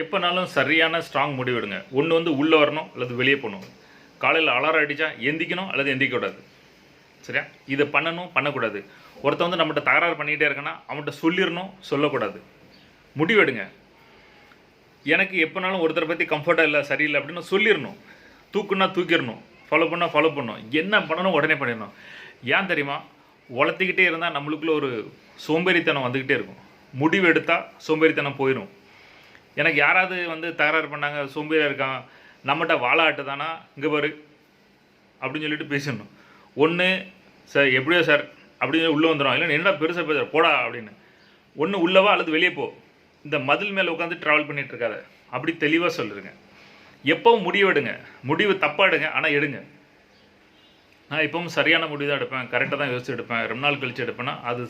எப்போனாலும் சரியான ஸ்ட்ராங் முடிவு எடுங்க. ஒன்று வந்து உள்ளே வரணும் அல்லது வெளியே போகணும். காலையில் அலாரம் அடித்தா எந்திக்கணும் அல்லது எந்திக்கக்கூடாது. சரியா? இதை பண்ணணும் பண்ணக்கூடாது. ஒருத்தன் வந்து நம்மகிட்ட தகராறு பண்ணிக்கிட்டே இருக்கனா அவன்கிட்ட சொல்லிடணும் சொல்லக்கூடாது. முடிவெடுங்க. எனக்கு எப்போனாலும் ஒருத்தரை பற்றி கம்ஃபர்ட்டாக இல்லை சரியில்லை அப்படின்னு சொல்லிடணும். தூக்குன்னா தூக்கிடணும், ஃபாலோ பண்ணால் ஃபாலோ பண்ணணும், என்ன பண்ணணும் உடனே பண்ணிடணும். ஏன் தெரியுமா? வளர்த்திக்கிட்டே இருந்தால் நம்மளுக்குள்ள ஒரு சோம்பேறித்தனம் வந்துக்கிட்டே இருக்கும். முடிவு எடுத்தால் சோம்பேறித்தனம் போயிடும். எனக்கு யாராவது வந்து தகராறு பண்ணாங்க, சோம்பேறியாக இருக்கான், நம்மகிட்ட வாழாட்டு தானா, இங்கே பாரு அப்படின்னு சொல்லிட்டு பேசிடணும். ஒன்று சார் எப்படியோ சார் அப்படின்னு உள்ளே வந்துடும். இல்லை என்னடா பெருசாக பேசுகிற போடா அப்படின்னு. ஒன்று உள்ளவா அல்லது வெளியே போ. இந்த மதில் மேலே உட்காந்து ட்ராவல் பண்ணிகிட்டு இருக்காத. அப்படி தெளிவாக சொல்லிடுங்க. எப்பவும் முடிவு எடுங்க. முடிவு தப்பாக எடுங்க, ஆனால் எடுங்க. நான் எப்பவும் சரியான முடிவு தான் எடுப்பேன், கரெக்டாக தான் யோசிச்சு எடுப்பேன், ரொம்ப நாள் கழித்து எடுப்பேன்னா அது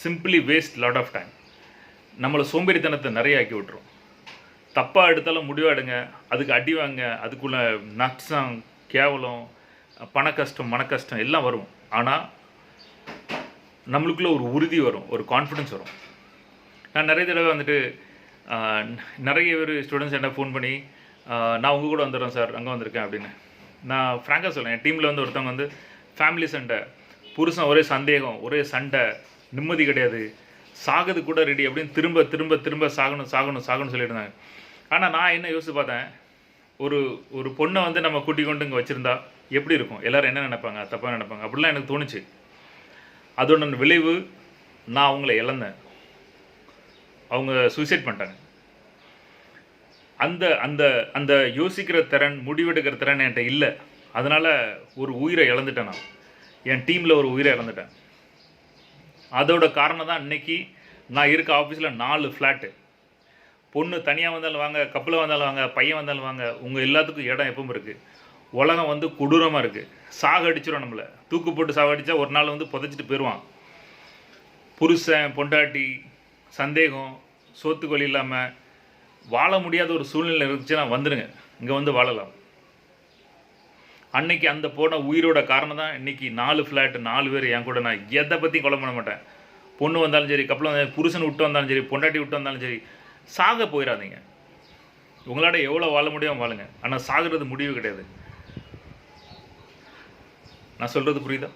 simply waste lot of time. நம்மளை சோம்பேறித்தனத்தை நிறைய ஆக்கி விட்டுரும். தப்பாக எடுத்தாலும் முடிவாக எடுங்க. அதுக்கு அடி வாங்க, அதுக்குள்ளே நஷ்டம், கேவலம், பண கஷ்டம், மன கஷ்டம் எல்லாம் வரும். ஆனால் நம்மளுக்குள்ளே ஒரு உறுதி வரும், ஒரு கான்ஃபிடென்ஸ் வரும். நான் நிறைய தடவை வந்துட்டு நிறைய பேர் ஸ்டூடெண்ட்ஸ் என்ன ஃபோன் பண்ணி நான் உங்கள் கூட வந்துடுறேன் சார், அங்கே வந்திருக்கேன் அப்படின்னு. நான் ஃப்ராங்காக சொல்லேன், என் டீமில் வந்து ஒருத்தவங்க வந்து ஃபேமிலி சண்டை, புருஷன் ஒரே சந்தேகம், ஒரே சண்டை, நிம்மதி கிடையாது, சாகுது கூட ரெடி அப்படின்னு திரும்ப திரும்ப திரும்ப சாகணும் சாகணும் சாகணும்னு சொல்லிட்டு இருந்தாங்க. ஆனால் நான் என்ன யோசிச்சு பார்த்தேன், ஒரு பொண்ணை வந்து நம்ம கூட்டி கொண்டு இங்கே வச்சுருந்தா எப்படி இருக்கும், எல்லோரும் என்ன நினைப்பாங்க, தப்பாக நினைப்பாங்க, அப்படிலாம் எனக்கு தோணுச்சு. அதோட விளைவு நான் அவங்கள இழந்தேன். அவங்க சூசைட் பண்ணிட்டாங்க. அந்த அந்த அந்த யோசிக்கிற திறன், முடிவெடுக்கிற திறன் என்கிட்ட இல்லை. அதனால் ஒரு உயிரை இழந்துட்டேன். நான் என் டீமில் ஒரு உயிரை இழந்துட்டேன். அதோட காரணம் தான் இன்றைக்கி நான் இருக்க ஆஃபீஸில் 4 ஃப்ளாட்டு. பொண்ணு தனியாக வந்தாலும் வாங்க, கப்பலில் வந்தாலும் வாங்க, பையன் வந்தாலும் வாங்க, உங்கள் எல்லாத்துக்கும் இடம் எப்பவும் இருக்குது. உலகம் வந்து கொடூரமாக இருக்குது. சாகடிச்சிடும் நம்மளை. தூக்கு போட்டு சாகடிச்சா ஒரு நாள் வந்து புதைச்சிட்டு போயிடுவான். புருஷன், பொண்டாட்டி, சந்தேகம், சோத்துக்கொல்லி இல்லாமல் வாழ முடியாத ஒரு சூழ்நிலை இருந்துச்சுன்னா வந்துடுங்க, இங்கே வந்து வாழலாம். அன்னைக்கு அந்த போன உயிரோட காரணம் தான் இன்றைக்கி 4 ஃப்ளாட்டு, 4 பேர் என் கூட. நான் எதை பற்றி கொலை பண்ண மாட்டேன். பொண்ணு வந்தாலும் சரி, கப்பல் வந்தாலும், புருஷன் விட்டு வந்தாலும் சரி, பொண்டாட்டி விட்டு வந்தாலும் சரி, சாக போயிடாதீங்க. உங்களாட எவ்வளோ வாழ முடியும் வாழுங்க. ஆனால் சாகிறது முடிவு கிடையாது. நான் சொல்கிறது புரியுதா?